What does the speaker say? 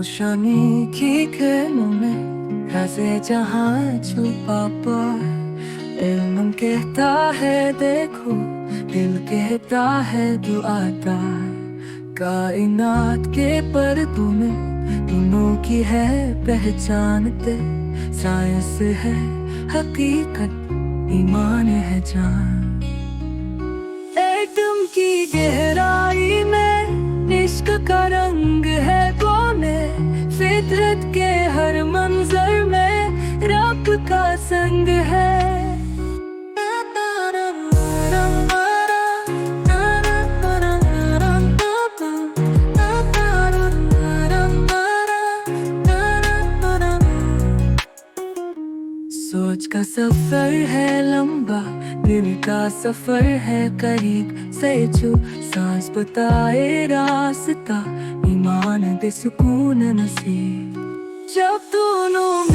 रोशनी की किरणों में हंसे जहाँ छुपा पर इल्म कहता है देखो, दिल कहता है दुआ दा। कायनात के पर्दों में दोनों की है पहचानते, साइंस है हकीकत, ईमान है जान। एटम की गहराई में इश्क का रंग है कोने, फितरत के हर मंजर में रब का संग है। सोच का सफर है लंबा, दिल का सफर है करीब से जो सांस बताए रास्ता, ईमान दे सुकून नसीब। जब दोनों